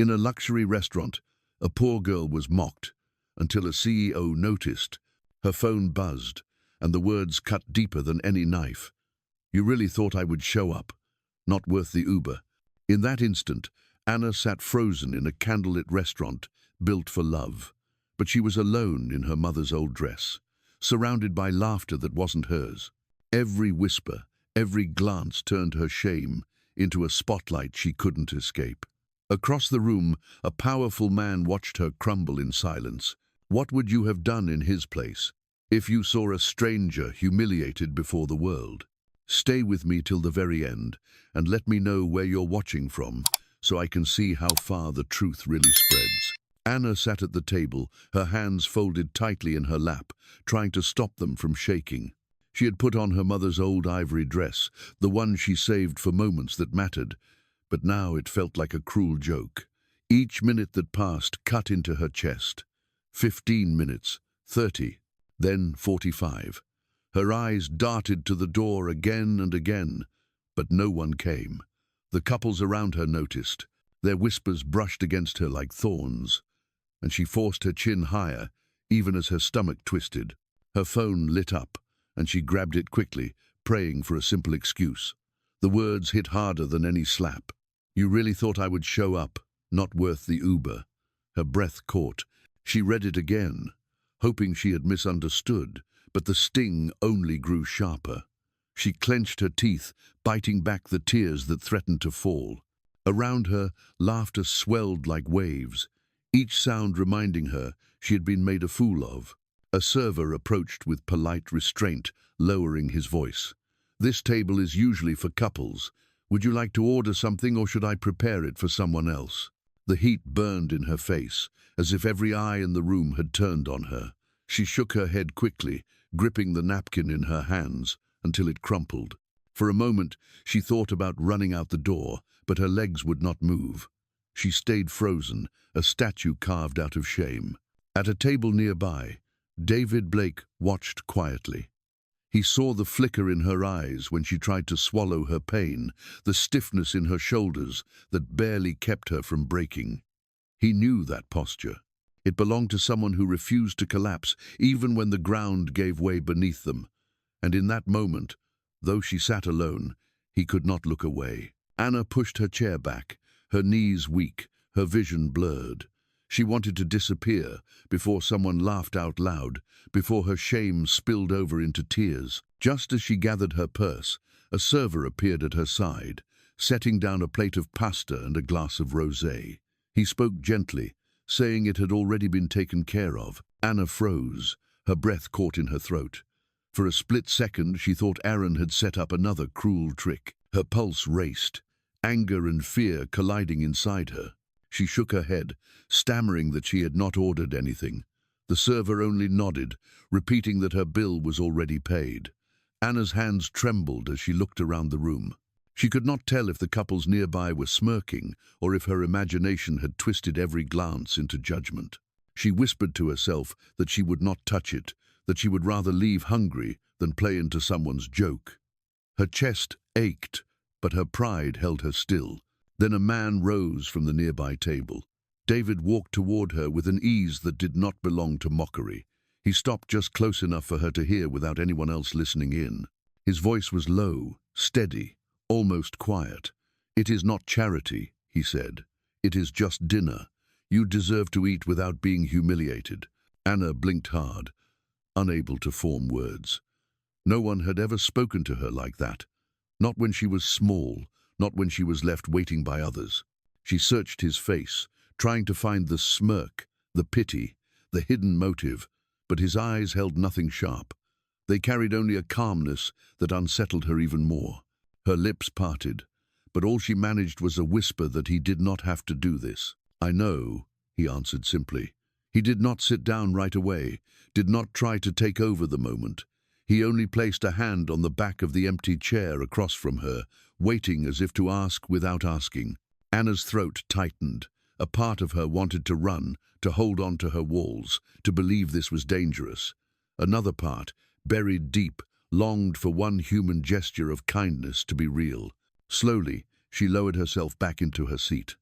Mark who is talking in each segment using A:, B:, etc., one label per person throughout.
A: In a luxury restaurant, a poor girl was mocked until a CEO noticed. Her phone buzzed, and the words cut deeper than any knife. "You really thought I would show up? Not worth the Uber." In that instant, Anna sat frozen in a candlelit restaurant built for love. But she was alone in her mother's old dress, surrounded by laughter that wasn't hers. Every whisper, every glance turned her shame into a spotlight she couldn't escape. Across the room, a powerful man watched her crumble in silence. What would you have done in his place if you saw a stranger humiliated before the world? Stay with me till the very end, and let me know where you're watching from, so I can see how far the truth really spreads. Anna sat at the table, her hands folded tightly in her lap, trying to stop them from shaking. She had put on her mother's old ivory dress, the one she saved for moments that mattered, but now it felt like a cruel joke. Each minute that passed cut into her chest. 15 minutes, 30, then 45. Her eyes darted to the door again and again, but no one came. The couples around her noticed. Their whispers brushed against her like thorns, and she forced her chin higher, even as her stomach twisted. Her phone lit up, and she grabbed it quickly, praying for a simple excuse. The words hit harder than any slap. "You really thought I would show up? Not worth the Uber." Her breath caught. She read it again, hoping she had misunderstood, but the sting only grew sharper. She clenched her teeth, biting back the tears that threatened to fall. Around her, laughter swelled like waves, each sound reminding her she had been made a fool of. A server approached with polite restraint, lowering his voice. "This table is usually for couples. Would you like to order something, or should I prepare it for someone else?" The heat burned in her face, as if every eye in the room had turned on her. She shook her head quickly, gripping the napkin in her hands until it crumpled. For a moment, she thought about running out the door, but her legs would not move. She stayed frozen, a statue carved out of shame. At a table nearby, David Blake watched quietly. He saw the flicker in her eyes when she tried to swallow her pain, the stiffness in her shoulders that barely kept her from breaking. He knew that posture. It belonged to someone who refused to collapse even when the ground gave way beneath them. And in that moment, though she sat alone, he could not look away. Anna pushed her chair back, her knees weak, her vision blurred. She wanted to disappear before someone laughed out loud, before her shame spilled over into tears. Just as she gathered her purse, a server appeared at her side, setting down a plate of pasta and a glass of rosé. He spoke gently, saying it had already been taken care of. Anna froze, her breath caught in her throat. For a split second, she thought Aaron had set up another cruel trick. Her pulse raced, anger and fear colliding inside her. She shook her head, stammering that she had not ordered anything. The server only nodded, repeating that her bill was already paid. Anna's hands trembled as she looked around the room. She could not tell if the couples nearby were smirking or if her imagination had twisted every glance into judgment. She whispered to herself that she would not touch it, that she would rather leave hungry than play into someone's joke. Her chest ached, but her pride held her still. Then a man rose from the nearby table. David walked toward her with an ease that did not belong to mockery. He stopped just close enough for her to hear without anyone else listening in. His voice was low, steady, almost quiet. "It is not charity," he said. "It is just dinner. You deserve to eat without being humiliated." Anna blinked hard, unable to form words. No one had ever spoken to her like that. Not when she was small, not when she was left waiting by others. She searched his face, trying to find the smirk, the pity, the hidden motive, but his eyes held nothing sharp. They carried only a calmness that unsettled her even more. Her lips parted, but all she managed was a whisper that he did not have to do this. "I know," he answered simply. He did not sit down right away, did not try to take over the moment. He only placed a hand on the back of the empty chair across from her, waiting as if to ask without asking. Anna's throat tightened. A part of her wanted to run, to hold on to her walls, to believe this was dangerous. Another part, buried deep, longed for one human gesture of kindness to be real. Slowly, she lowered herself back into her seat.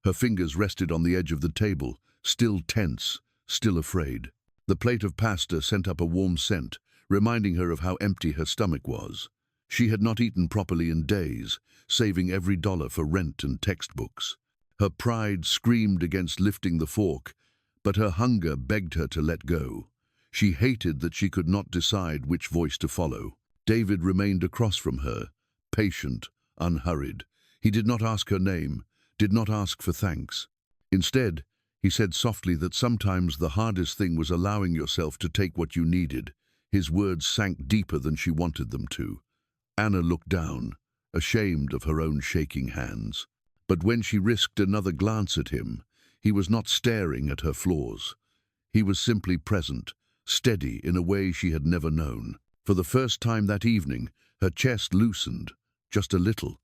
A: Her fingers rested on the edge of the table, still tense, still afraid. The plate of pasta sent up a warm scent, reminding her of how empty her stomach was. She had not eaten properly in days, saving every dollar for rent and textbooks. Her pride screamed against lifting the fork, but her hunger begged her to let go. She hated that she could not decide which voice to follow. David remained across from her, patient, unhurried. He did not ask her name, did not ask for thanks. Instead, he said softly that sometimes the hardest thing was allowing yourself to take what you needed. His words sank deeper than she wanted them to. Anna looked down, ashamed of her own shaking hands. But when she risked another glance at him, he was not staring at her flaws. He was simply present, steady in a way she had never known. For the first time that evening, her chest loosened, just a little.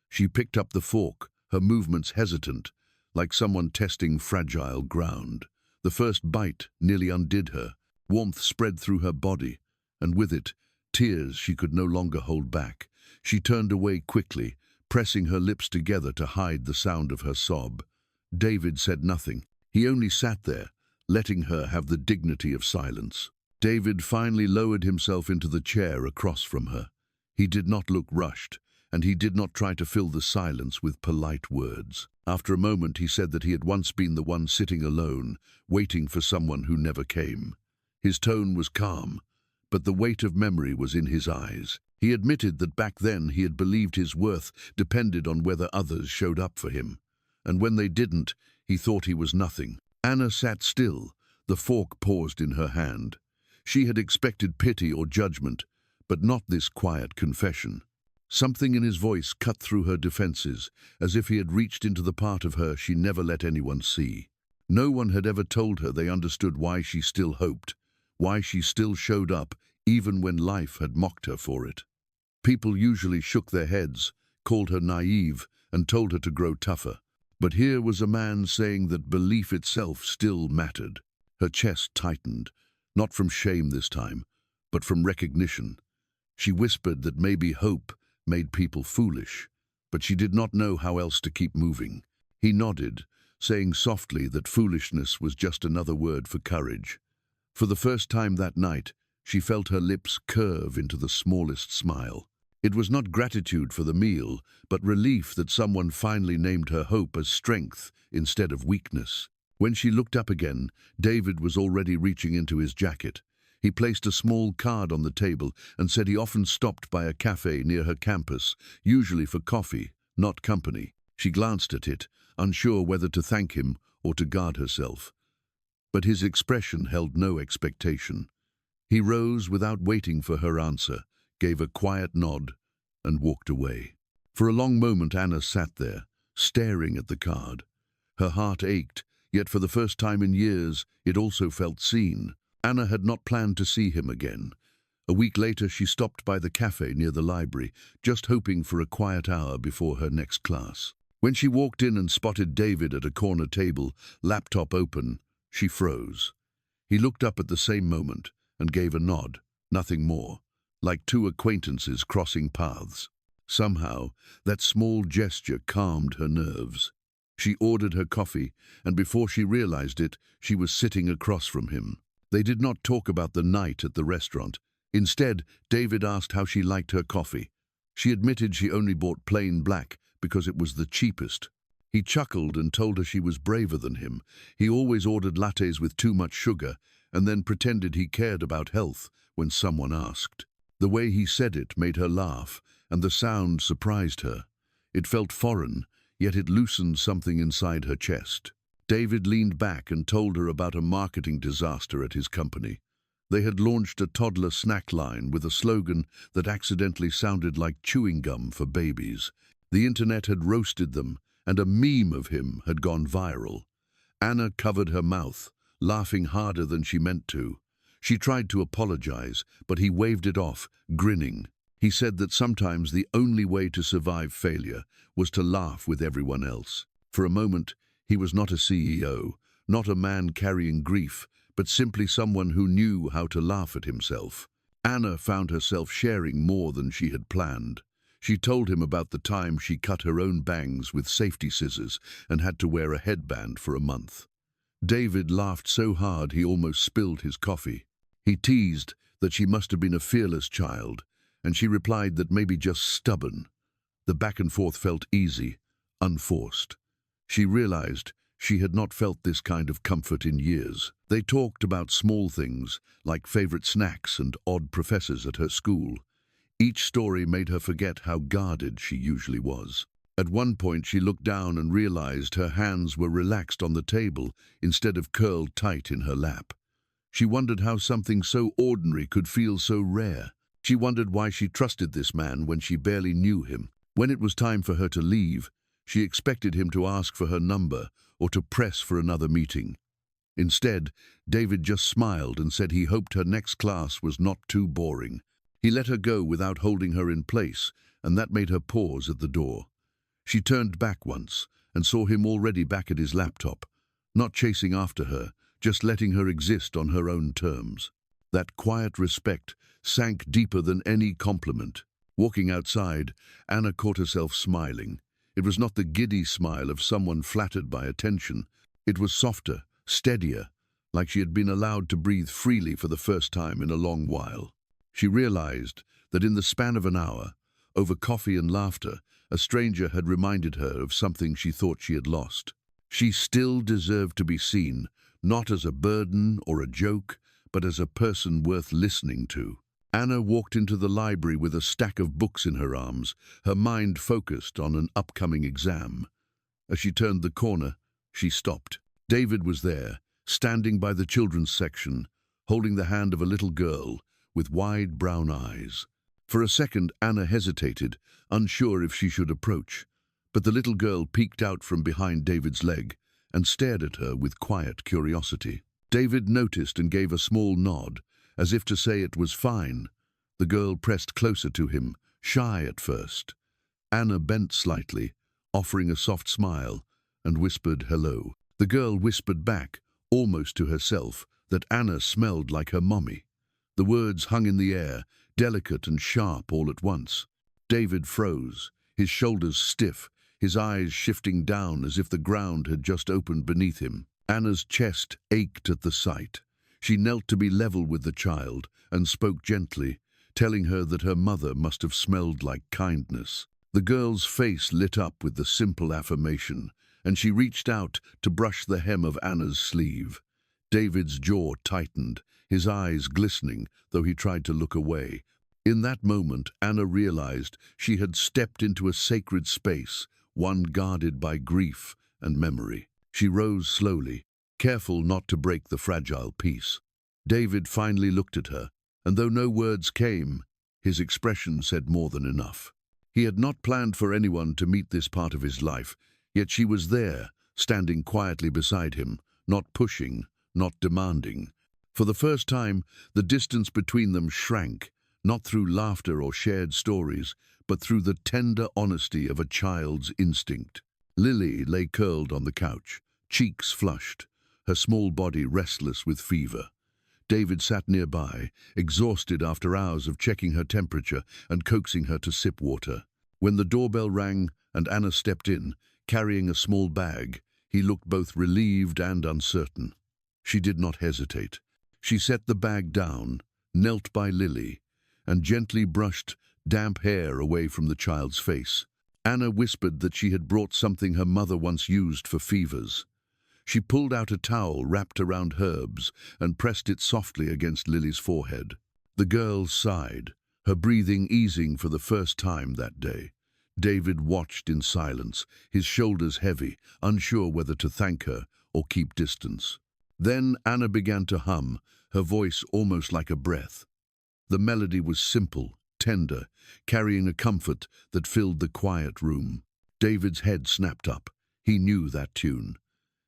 A: She picked up the fork, her movements hesitant, like someone testing fragile ground. The first bite nearly undid her. Warmth spread through her body, and with it, tears she could no longer hold back. She turned away quickly, pressing her lips together to hide the sound of her sob. David said nothing. He only sat there, letting her have the dignity of silence. David finally lowered himself into the chair across from her. He did not look rushed, and he did not try to fill the silence with polite words. After a moment, he said that he had once been the one sitting alone, waiting for someone who never came. His tone was calm, but the weight of memory was in his eyes. He admitted that back then he had believed his worth depended on whether others showed up for him. And when they didn't, he thought he was nothing. Anna sat still, the fork paused in her hand. She had expected pity or judgment, but not this quiet confession. Something in his voice cut through her defenses, as if he had reached into the part of her she never let anyone see. No one had ever told her they understood why she still hoped, why she still showed up, even when life had mocked her for it. People usually shook their heads, called her naive, and told her to grow tougher. But here was a man saying that belief itself still mattered. Her chest tightened, not from shame this time, but from recognition. She whispered that maybe hope made people foolish, but she did not know how else to keep moving. He nodded, saying softly that foolishness was just another word for courage. For the first time that night, she felt her lips curve into the smallest smile. It was not gratitude for the meal, but relief that someone finally named her hope as strength instead of weakness. When she looked up again, David was already reaching into his jacket. He placed a small card on the table and said he often stopped by a cafe near her campus, usually for coffee, not company. She glanced at it, unsure whether to thank him or to guard herself. But his expression held no expectation. He rose without waiting for her answer, gave a quiet nod, and walked away. For a long moment Anna sat there, staring at the card. Her heart ached, yet for the first time in years it also felt seen. Anna had not planned to see him again. A week later she stopped by the cafe near the library, just hoping for a quiet hour before her next class. When she walked in and spotted David at a corner table, laptop open, she froze. He looked up at the same moment and gave a nod, nothing more, like two acquaintances crossing paths. Somehow, that small gesture calmed her nerves. She ordered her coffee, and before she realized it, she was sitting across from him. They did not talk about the night at the restaurant. Instead, David asked how she liked her coffee. She admitted she only bought plain black because it was the cheapest. He chuckled and told her she was braver than him. He always ordered lattes with too much sugar and then pretended he cared about health when someone asked. The way he said it made her laugh, and the sound surprised her. It felt foreign, yet it loosened something inside her chest. David leaned back and told her about a marketing disaster at his company. They had launched a toddler snack line with a slogan that accidentally sounded like chewing gum for babies. The internet had roasted them, and a meme of him had gone viral. Anna covered her mouth, laughing harder than she meant to. She tried to apologize, but he waved it off, grinning. He said that sometimes the only way to survive failure was to laugh with everyone else. For a moment, he was not a CEO, not a man carrying grief, but simply someone who knew how to laugh at himself. Anna found herself sharing more than she had planned. She told him about the time she cut her own bangs with safety scissors and had to wear a headband for a month. David laughed so hard he almost spilled his coffee. He teased that she must have been a fearless child, and she replied that maybe just stubborn. The back and forth felt easy, unforced. She realized she had not felt this kind of comfort in years. They talked about small things, like favorite snacks and odd professors at her school. Each story made her forget how guarded she usually was. At one point she looked down and realized her hands were relaxed on the table instead of curled tight in her lap. She wondered how something so ordinary could feel so rare. She wondered why she trusted this man when she barely knew him. When it was time for her to leave, she expected him to ask for her number or to press for another meeting. Instead, David just smiled and said he hoped her next class was not too boring. He let her go without holding her in place, and that made her pause at the door. She turned back once and saw him already back at his laptop, not chasing after her, just letting her exist on her own terms. That quiet respect sank deeper than any compliment. Walking outside, Anna caught herself smiling. It was not the giddy smile of someone flattered by attention. It was softer, steadier, like she had been allowed to breathe freely for the first time in a long while. She realized that in the span of an hour, over coffee and laughter, a stranger had reminded her of something she thought she had lost. She still deserved to be seen, not as a burden or a joke, but as a person worth listening to. Anna walked into the library with a stack of books in her arms, her mind focused on an upcoming exam. As she turned the corner, she stopped. David was there, standing by the children's section, holding the hand of a little girl with wide brown eyes. For a second, Anna hesitated, unsure if she should approach, but the little girl peeked out from behind David's leg and stared at her with quiet curiosity. David noticed and gave a small nod, as if to say it was fine. The girl pressed closer to him, shy at first. Anna bent slightly, offering a soft smile, and whispered hello. The girl whispered back, almost to herself, that Anna smelled like her mommy. The words hung in the air, delicate and sharp all at once. David froze, his shoulders stiff, his eyes shifting down as if the ground had just opened beneath him. Anna's chest ached at the sight. She knelt to be level with the child and spoke gently, telling her that her mother must have smelled like kindness. The girl's face lit up with the simple affirmation, and she reached out to brush the hem of Anna's sleeve. David's jaw tightened, his eyes glistening, though he tried to look away. In that moment, Anna realized she had stepped into a sacred space, one guarded by grief and memory. She rose slowly, careful not to break the fragile peace. David finally looked at her, and though no words came, his expression said more than enough. He had not planned for anyone to meet this part of his life, yet she was there, standing quietly beside him, not pushing, not demanding. For the first time, the distance between them shrank, not through laughter or shared stories, but through the tender honesty of a child's instinct. Lily lay curled on the couch, cheeks flushed, her small body restless with fever. David sat nearby, exhausted after hours of checking her temperature and coaxing her to sip water. When the doorbell rang and Anna stepped in, carrying a small bag, he looked both relieved and uncertain. She did not hesitate. She set the bag down, knelt by Lily, and gently brushed damp hair away from the child's face. Anna whispered that she had brought something her mother once used for fevers. She pulled out a towel wrapped around herbs and pressed it softly against Lily's forehead. The girl sighed, her breathing easing for the first time that day. David watched in silence, his shoulders heavy, unsure whether to thank her or keep distance. Then Anna began to hum, her voice almost like a breath. The melody was simple, tender, carrying a comfort that filled the quiet room. David's head snapped up. He knew that tune.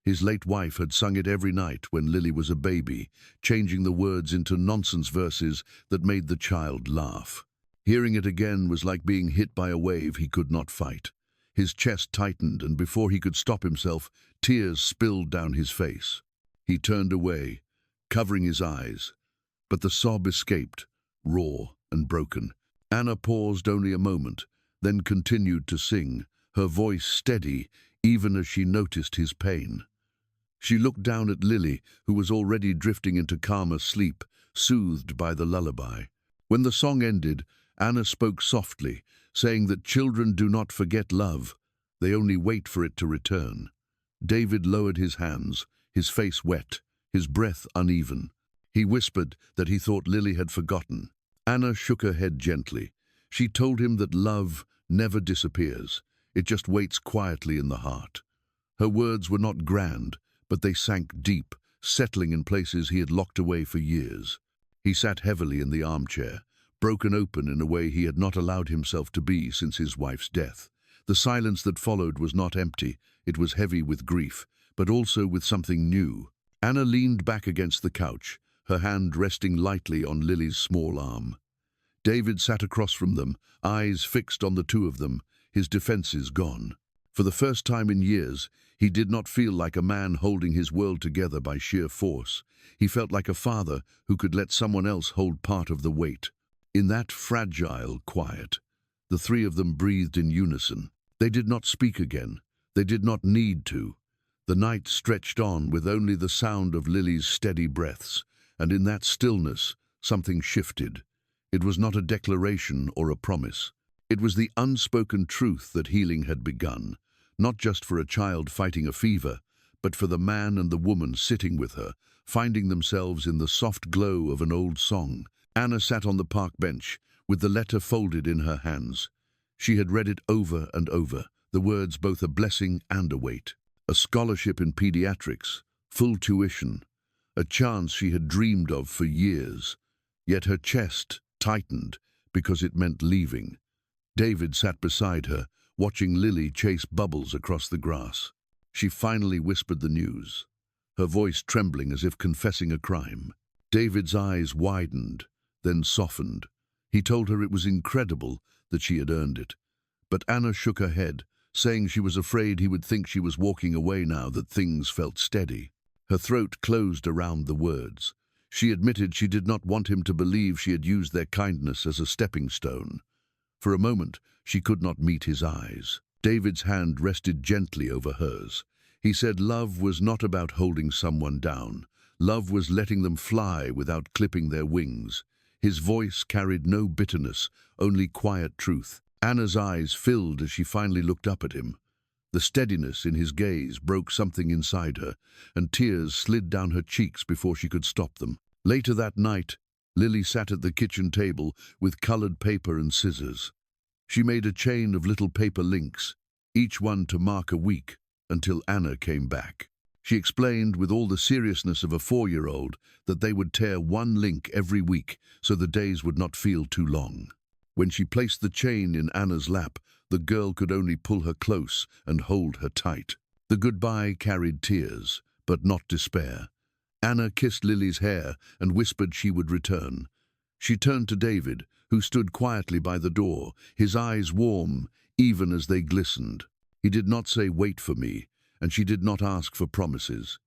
A: His late wife had sung it every night when Lily was a baby, changing the words into nonsense verses that made the child laugh. Hearing it again was like being hit by a wave he could not fight. His chest tightened, and before he could stop himself, tears spilled down his face. He turned away, covering his eyes, but the sob escaped, raw and broken. Anna paused only a moment, then continued to sing, her voice steady even as she noticed his pain. She looked down at Lily, who was already drifting into calmer sleep, soothed by the lullaby. When the song ended, Anna spoke softly, saying that children do not forget love, they only wait for it to return. David lowered his hands, his face wet, his breath uneven. He whispered that he thought Lily had forgotten. Anna shook her head gently. She told him that love never disappears. It just waits quietly in the heart. Her words were not grand, but they sank deep, settling in places he had locked away for years. He sat heavily in the armchair, broken open in a way he had not allowed himself to be since his wife's death. The silence that followed was not empty, it was heavy with grief, but also with something new. Anna leaned back against the couch, her hand resting lightly on Lily's small arm. David sat across from them, eyes fixed on the two of them, his defenses gone. For the first time in years, he did not feel like a man holding his world together by sheer force. He felt like a father who could let someone else hold part of the weight. In that fragile quiet, the three of them breathed in unison. They did not speak again. They did not need to. The night stretched on with only the sound of Lily's steady breaths, and in that stillness, something shifted. It was not a declaration or a promise. It was the unspoken truth that healing had begun, not just for a child fighting a fever, but for the man and the woman sitting with her, finding themselves in the soft glow of an old song. Anna sat on the park bench, with the letter folded in her hands. She had read it over and over, the words both a blessing and a weight. A scholarship in pediatrics, full tuition, a chance she had dreamed of for years. Yet her chest tightened because it meant leaving. David sat beside her, watching Lily chase bubbles across the grass. She finally whispered the news, her voice trembling as if confessing a crime. David's eyes widened, then softened. He told her it was incredible that she had earned it. But Anna shook her head, saying she was afraid he would think she was walking away now that things felt steady. Her throat closed around the words. She admitted she did not want him to believe she had used their kindness as a stepping stone. For a moment, she could not meet his eyes. David's hand rested gently over hers. He said love was not about holding someone down. Love was letting them fly without clipping their wings. His voice carried no bitterness, only quiet truth. Anna's eyes filled as she finally looked up at him. The steadiness in his gaze broke something inside her, and tears slid down her cheeks before she could stop them. Later that night, Lily sat at the kitchen table with colored paper and scissors. She made a chain of little paper links, each one to mark a week, until Anna came back. She explained with all the seriousness of a 4-year-old that they would tear one link every week so the days would not feel too long. When she placed the chain in Anna's lap, the girl could only pull her close and hold her tight. The goodbye carried tears, but not despair. Anna kissed Lily's hair and whispered she would return. She turned to David, who stood quietly by the door, his eyes warm, even as they glistened. He did not say, "Wait for me," and she did not ask for promises.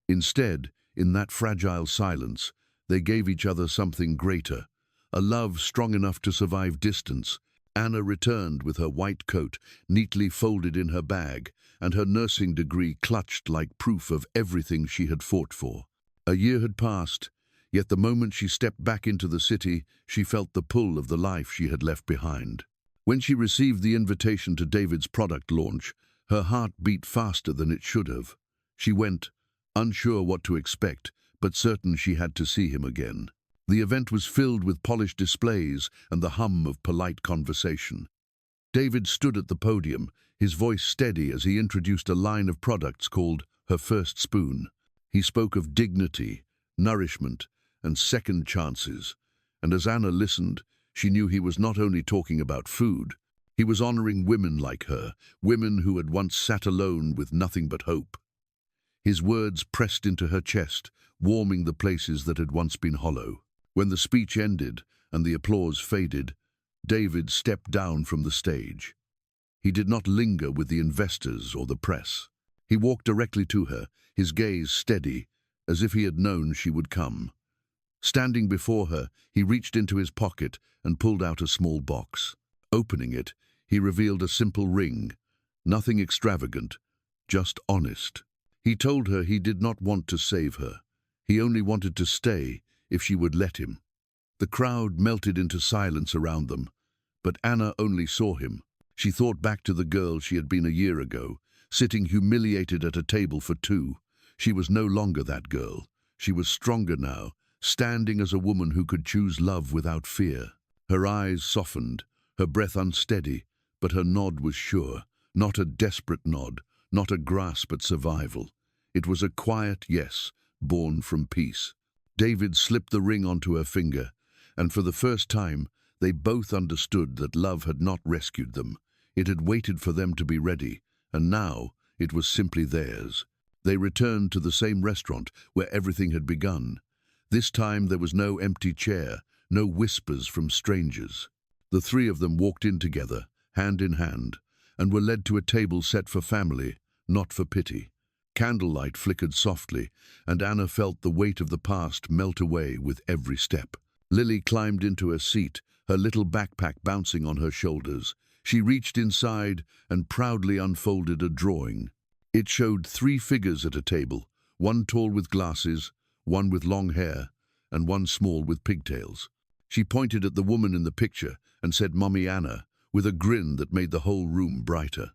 A: Instead, in that fragile silence, they gave each other something greater, a love strong enough to survive distance. Anna returned with her white coat neatly folded in her bag, and her nursing degree clutched like proof of everything she had fought for. A year had passed, yet the moment she stepped back into the city, she felt the pull of the life she had left behind. When she received the invitation to David's product launch, her heart beat faster than it should have. She went, unsure what to expect, but certain she had to see him again. The event was filled with polished displays and the hum of polite conversation. David stood at the podium, his voice steady as he introduced a line of products called Her First Spoon. He spoke of dignity, nourishment, and second chances, and as Anna listened, she knew he was not only talking about food, he was honoring women like her, women who had once sat alone with nothing but hope. His words pressed into her chest, warming the places that had once been hollow. When the speech ended and the applause faded, David stepped down from the stage. He did not linger with the investors or the press. He walked directly to her, his gaze steady, as if he had known she would come. Standing before her, he reached into his pocket and pulled out a small box. Opening it, He revealed a simple ring, nothing extravagant, just honest. He told her he did not want to save her. He only wanted to stay if she would let him. The crowd melted into silence around them, but Anna only saw him. She thought back to the girl she had been a year ago, sitting humiliated at a table for two. She was no longer that girl. She was stronger now, standing as a woman who could choose love without fear. Her eyes softened, her breath unsteady, but her nod was sure. Not a desperate nod, not a grasp at survival. It was a quiet yes, born from peace. David slipped the ring onto her finger, and for the first time, they both understood that love had not rescued them. It had waited for them to be ready, and now it was simply theirs. They returned to the same restaurant where everything had begun. This time there was no empty chair, no whispers from strangers. The three of them walked in together, hand in hand, and were led to a table set for family, not for pity. Candlelight flickered softly, and Anna felt the weight of the past melt away with every step. Lily climbed into her seat, her little backpack bouncing on her shoulders. She reached inside and proudly unfolded a drawing. It showed three figures at a table, one tall with glasses, one with long hair, and one small with pigtails. She pointed at the woman in the picture and said, "Mommy Anna," with a grin that made the whole room brighter.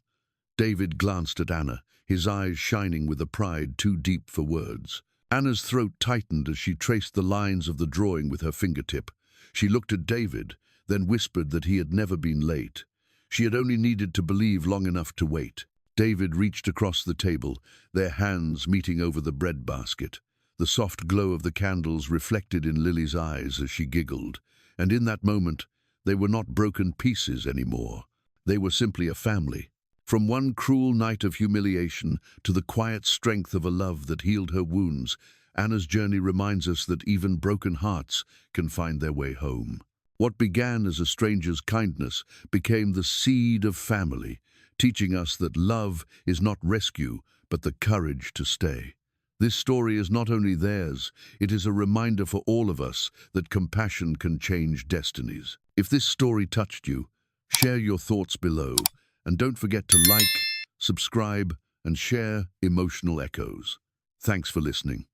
A: David glanced at Anna, his eyes shining with a pride too deep for words. Anna's throat tightened as she traced the lines of the drawing with her fingertip. She looked at David, then whispered that he had never been late. She had only needed to believe long enough to wait. David reached across the table, their hands meeting over the bread basket. The soft glow of the candles reflected in Lily's eyes as she giggled, and in that moment, they were not broken pieces anymore. They were simply a family. From one cruel night of humiliation to the quiet strength of a love that healed her wounds, Anna's journey reminds us that even broken hearts can find their way home. What began as a stranger's kindness became the seed of family, teaching us that love is not rescue, but the courage to stay. This story is not only theirs, it is a reminder for all of us that compassion can change destinies. If this story touched you, share your thoughts below, and don't forget to like, subscribe, and share Emotional Echoes. Thanks for listening.